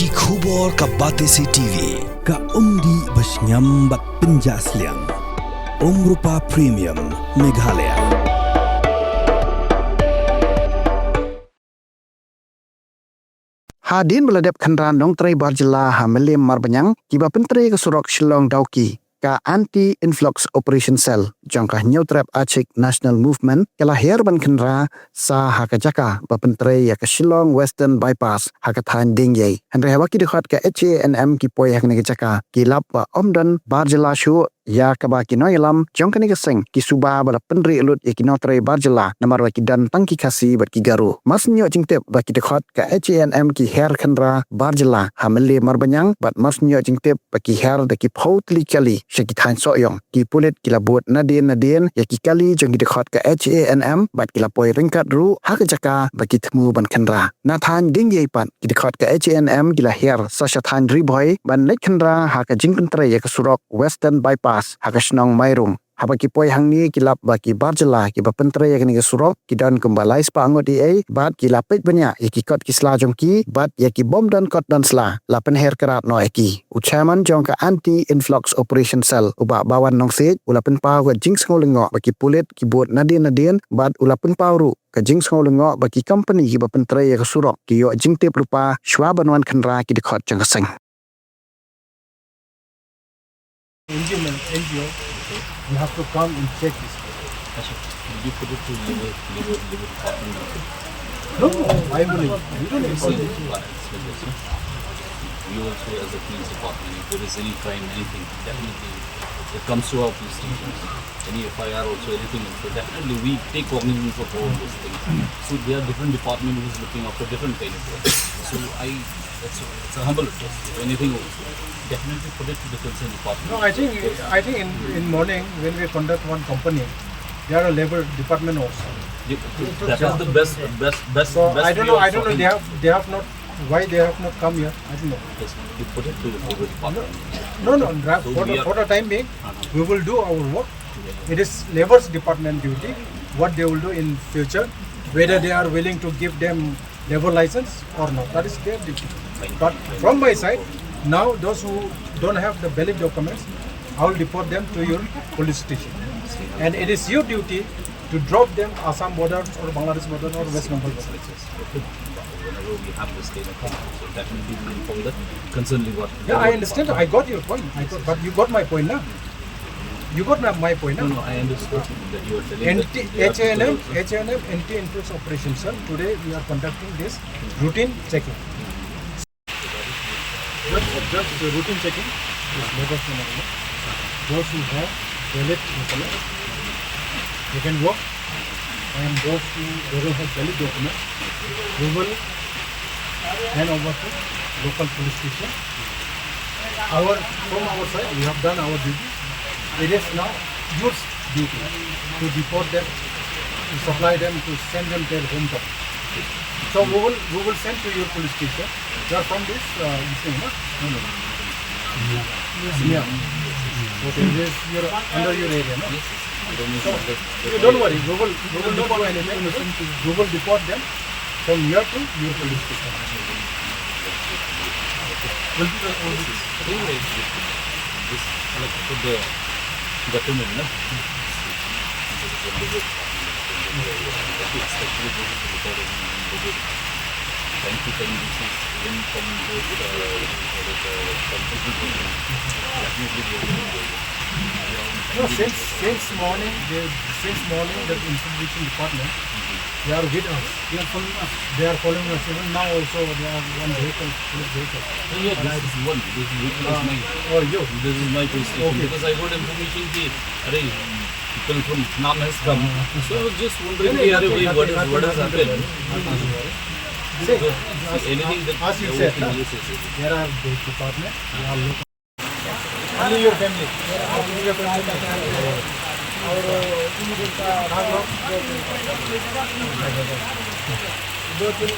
Ki khubor ka Batesi TV. Ka umdi basnyam bak penjaslian. Rupa Premium Meghalaya. Hadin beladap kendaraan dong tray barjela hamelim marbanyang kiba pentre ke surok Shillong Dauki ka anti-influx operation cell jangkah new trap achik national movement kala herban kendra sa hakajaka ba pentre ya ke Shillong Western Bypass hakathan dingye andre hawaki dikhat ka HANM ki poy hakne ke jaka kilap ba omdan barjela shu ya kaba kinoilam jongkani keseng ki suba bala penri elut ya kinotre barjela namar wa dan tangki kasi bat ki garu mas nyo jingtep ba ki dekhot ka HANM ki her khandra barjela hamle marbanyang bat mas nyo jingtep ba ki her da ki phautli kali shaki than soyong ki pulet ki labot nadien ya ki kali jong ki dekhot ka HANM bat ki lapoi ringkat ru hakajaka ba ki thmu ban khandra na than ding ye pan ki dekhot ka HANM ki la her sa shathan riboy ban lek khandra haka jingpentre ya ka surok Western Bypass hakasnong mairum habaki poi hangni kilap baki barjela ki bapentre ya kini surok ki dan kembalai spa angot di bat ki lapet banyak ya ki kot ki sla jongki bat ya ki bom dan kot dan sla lapen her kerat no eki ucaman jong ka anti influx operation cell uba bawan nong set ulapen pa wa jing ngolengo baki pulet ki bot nadien bat ulapen pauru ka jing ngolengo baki company ki bapentre ya surok ki yo jing tip rupa shwabanwan khandra ki dikhot jong seng NGO, you have to come and check this. Did you put it to liver department? No, I believe. You don't need to. We also, as a police department, if there is any crime, anything, definitely it comes to our police stations. Any FIR also, anything. So definitely we take cognizance of all those things. So there are different departments who is looking after different kind of work. So it's a humble request. If anything, definitely put it to the concerned department. No, I think in morning when we conduct one company, there are a labor department also. That is the best. So best I don't know. They have not. Why they have not come here? I don't know. Yes, you put it to the labor department. No. So For the time being, we will do our work. It is labor's department duty. What they will do in future, whether they are willing to give them labor license or not, that is their duty. But from my side, now those who don't have the valid documents, I will deport them to your police station. And it is your duty to drop them Assam border or Bangladesh border or West Bengal border. Whenever we have this kind of thing, so definitely we inform the concerned labor. Yeah, I understand. I got your point. But you got my point now. You got my point now. No, I understood that you are telling HANM anti-influx operation, sir. Today we are conducting this routine checking. Just the routine checking is labor phenomena. Those who have valid documents, they can work, and those who don't have valid documents, we will hand over to local police station. From our side, we have done our duty. It is now your duty to deport them, to supply them, to send them their hometown. So we will send to your police station. You are from this thing, no? No. Yeah. Okay, this you're under your area, no? So, don't worry. We will not do anything. We will deport them from here to your police station. Will be this put the document, no? No, since morning, the information department, they are with us. They are following us. Even now also, they are one vehicle, police vehicle. So yeah, this is one. This vehicle is mine. Oh, you? This is my police station. Okay. Because I got information that people from Nam has come. So I was just wondering what has happened. Anything that as you said, there are the department, they are local. Only your family. Only your family. Betul.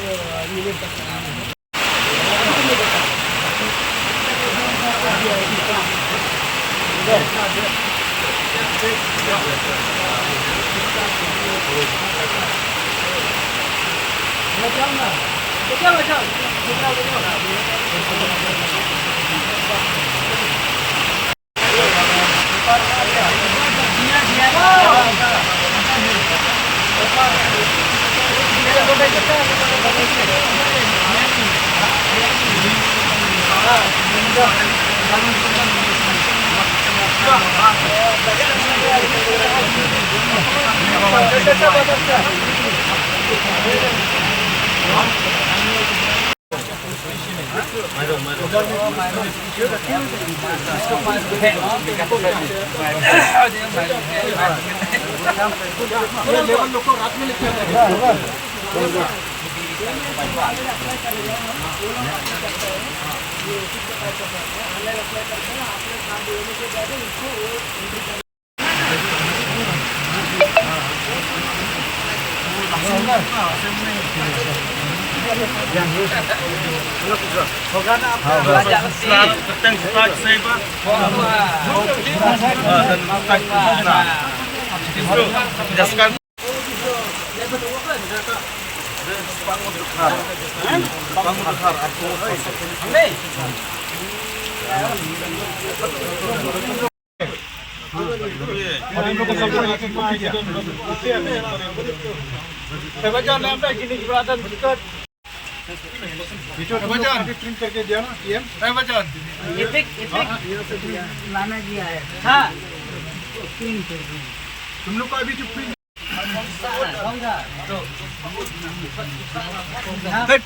तुम लोग को अभी जो print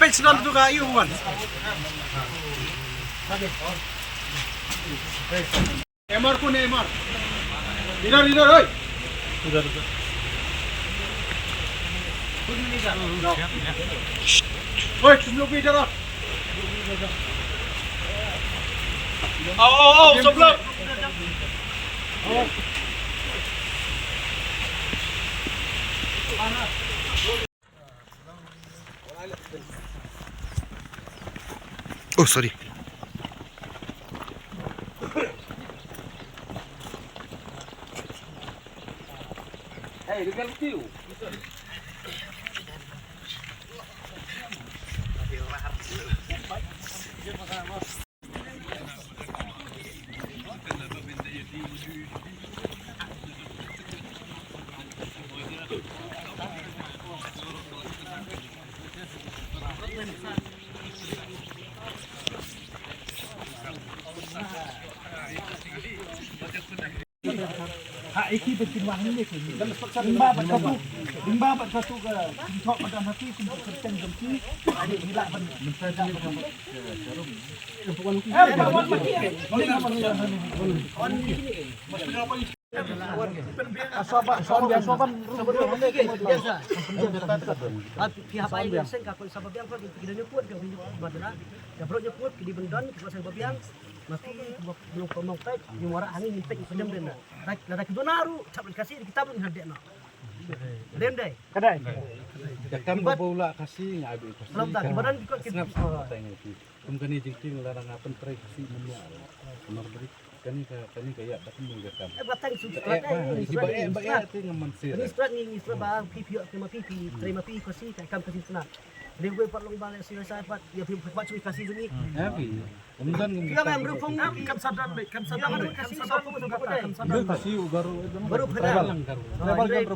page number तो का you one MR को नहीं MR इधर ओए ओए तुम लोग भी इधर आओ सब लोग Oh, sorry. Hey, look at you. Iki berkimbang ini ke limba bat satu ke thọ pada hati kencang gemki ada gila menterja soban biasa pihak lain biasa kalau sabab yang kalau kita kuat ke madana ya bro nya kuat di bendan kalau sabab yang mati belum pemongkai yang warak angin impek pendem dena lada kedua naru cabut kasih kita pun hadekna dem dai kadai Jakam bawa kasih nggak habis. belum tak badan ikut kita Kumkani jingking larang apan try kasih mulia. Kamar beri kani kayak tak menggerakkan. batang sudah Baik ngaman sih. ini surat ni surat bang pipi terima pipi kasih kam kasih senang dia gue pat long balik sih saya pat ya pipi pat cuy kasih ni Tapi kemudian kita memang berfung kam sadar kasih Dia kasih baru pedang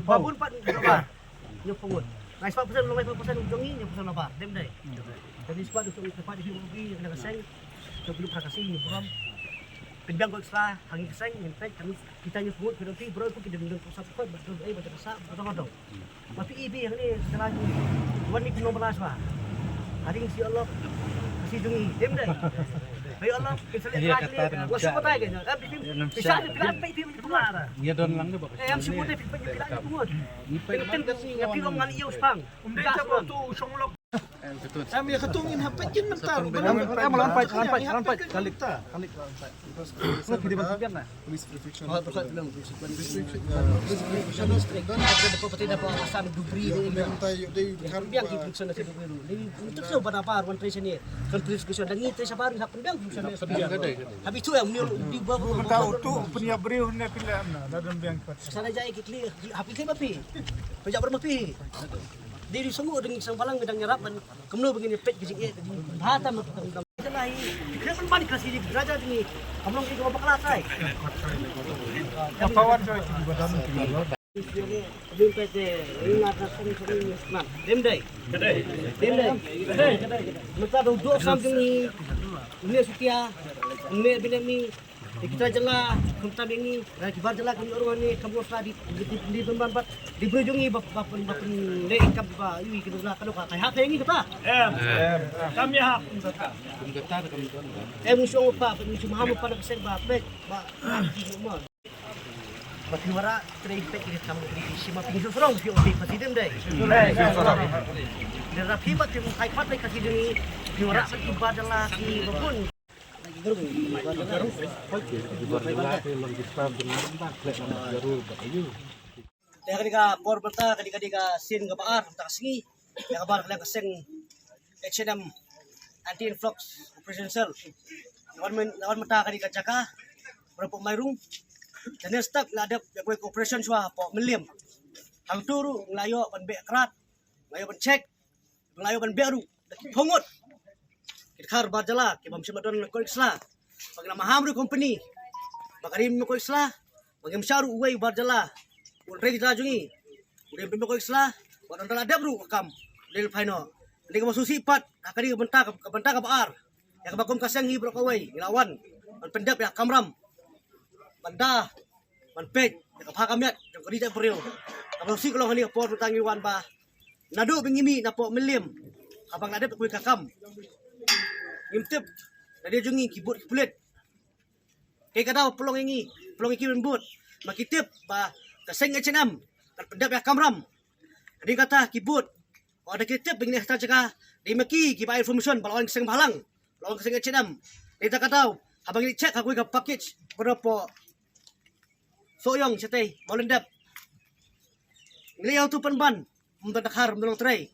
babun pat berapa nyok pungut nah sebab pesan lumai pesan ujungi nyok pesan apa dem dai jadi sebab untuk tempat di sini kena keseng sebelum kasih program Pindang kau ekstra, hangi keseng, minta kami kita nyebut berarti bro itu kita dendam pusat kau betul baca besar atau tapi ibi yang ini setelahnya wan ni penuh belas pak hari ini si Allah kasih dungi dem deh ayo Allah kita lihat lagi wasu kota aja bisa dibilang apa itu pengaruh Dia don lang dia bakal. yang sebut dia bilang itu semua penting ya pilih ngal iyo spang tu songlok Kami ketungin hapekin mentar. lampai kalik habis itu yang di bawah Tahu tu punya beriu ni pilihan dalam biang kuat. sana jaya kikli habis itu mapi pejak bermapi diri semua dengan isang balang gedang nyerapan kemudian begini pet kecil bahata itulah ini kan balik kasih di derajat ini kamu lagi ke bapak latai Kawan saya di badan Dem pete ingat akan sering senang. Dem dai. Dem dai. Maka dua something ni Sutia Ini bila ni kita jelah kita ini kibar jelah kami orang ni kamu sudah di tempat di berjungi bapa le kam ba yu kita jelah kalau kai hak ini kata kami hak musuh apa musuh Muhammad pada keseng ba pek ba Pati wara tray pek ini kamu di sima pinggir sorong di pati dem deh. Dan rapi pati kai pat lagi kasih demi di wara pati badalah ki babun. Kaya kadika por berta kadika sin kabaar tak singi ya kabar kalian keseng H&M anti-influx operation cell. Lawan mata kadika jaka berapa mairung dan stak ladap ya gue operation swa po miliam. Hang turu nglayo ban be kerat, nglayo ban cek, nglayo ban beru, hongot. Kar bajala ke bam simadon ko isla. Pag na mahamro company. Makarim ko isla, magim syaru uwe bajala. Ulre kita jungi. Udah pembe ko isla, wadon ladap ru kam. Del final. Ndi ko masusi pat, akadi ka benta ka baar. Ya ka bakom kasang hibro ka uwe, ilawan. An pendap ya kamram. Banda, manpeg, kapakamyat, yung kadita periyo. Kapag siklong hani kapor tangiwan ba, nado bingimi na po milim, kapag nadip ako'y kakam. Ngimtip, nadia jungi kibut kipulit. Kaya kadaw, pulong ikibut, makitip ba, kaseng H&M, kan pendap ya kamram. Kadi kata kibut, o ada kitip, bingin hata jaka, di maki, kiba information, balawang kaseng bahalang, balawang kaseng H&M. Kita kataw, habang i-check ako'y ka-package, pero po, soyong siyate, malendap. Ngiliyaw tu panban, mendadakar mendolong tray.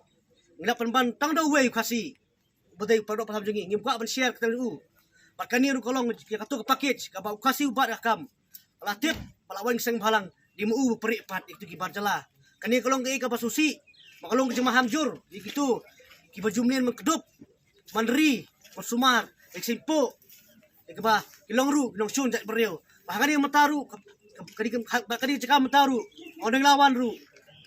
Ngilap panban, tang daw way kasi. Buday pado pasam jungi, ngimka ban share kita lu. Pakani ru kolong katu ke package, ka ba kasi ubat akam. Alatip, palawan seng balang, di mu peri pat itu kibar jala. Kani kolong ke ka basusi, makalong ke jemaah hamjur, di situ. Kiba jumlin mengkedup, mandri, mansumar, eksimpo. Ikba ilong ru, ilong sun jak beriau. Bahkan yang mataru kadi cakap mentaru orang lawan ru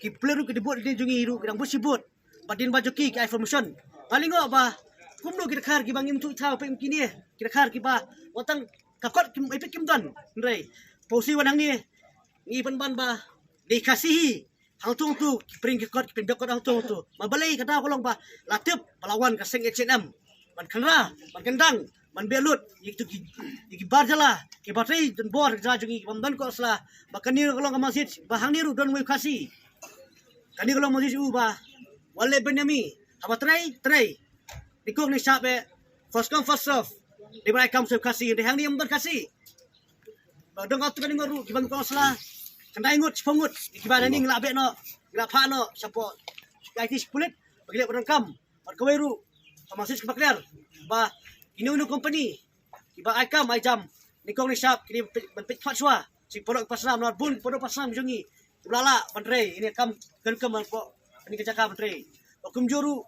ki pleru ki dibut di jungi ru kidang busibut badin bajoki ki information paling go ba kumno ki khar ki bangim tu thau pe kini ki khar ki ba watang kakot kim ipik kim dan ndrei posi wanang ni ban ba dikasihi hang tung tu ki pring ki kot ki pin dokot hang tung tu mabalai kata kolong ba latip pelawan kaseng H&M ban khanra ban kendang man belut itu ki barjala ki bateri dan bor jajungi pamdan ko sala bakani kalau ke masjid bahang niru don we kasi kani kalau masjid ubah wale benami apa tray dikong ni sabe first come first serve di barai kam so kasi di hang ni amdan kasi badong atu kani ngoru ki bang ko sala kendai ngut pongut ki badani nglabe no ngapa no sapo IT split bagile padang kam barkaweru masjid ke bakler ba Inu company, iba ay kam ay jam, nikong ni shop, kini benpit fatswa, si produk pasram, luar bun produk pasram jungi, ulala bandre, ini kam keman po, ini kerja kam bandre, okum juru,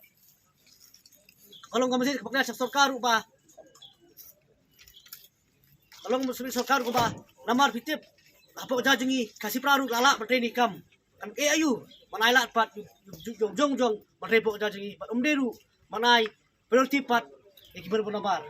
kalau nggak mesti pakai sektor karu ba, kalau nggak mesti sektor karu ba, namar pitip, apa kerja jungi, kasih peraru lala bandre ni kam, kan ayu, manai lat pat, jong bandre po kerja jungi, deru, manai, penalti pat. Iki berapa?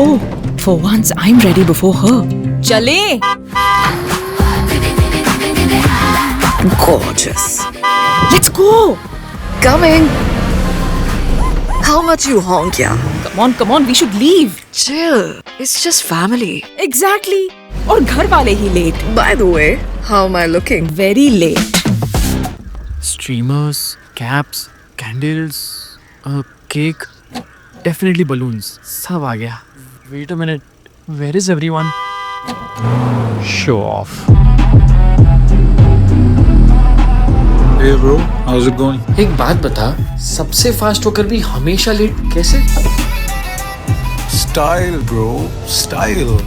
Oh, for once I'm ready before her. Chale! Gorgeous. Let's go! Coming. How much you honk, yeah? Come on, we should leave. Chill. It's just family. Exactly. और घर वाले ही late. By the way, how am I looking? Very late. Streamers, caps, candles, a cake, definitely balloons. सब आ गया. Wait a minute. Where is everyone? Show off. Hey bro, how's it going? एक बात बता, सबसे फास्ट होकर भी हमेशा लेट कैसे? Style bro, style.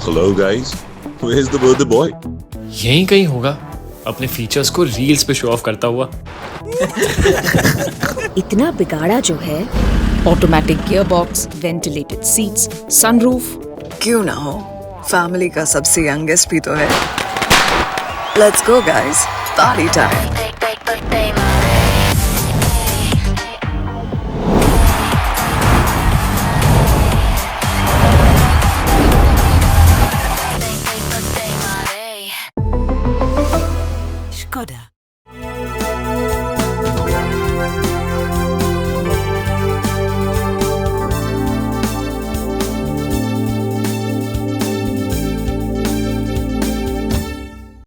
Hello guys, where's the birthday boy? यहीं कहीं होगा, अपने फीचर्स को रील्स पे शो ऑफ करता हुआ. इतना बिगाड़ा जो है. Automatic gearbox, ventilated seats, sunroof. क्यों ना हो, फैमिली का सबसे यंगेस्ट भी तो है. Let's go guys, party time.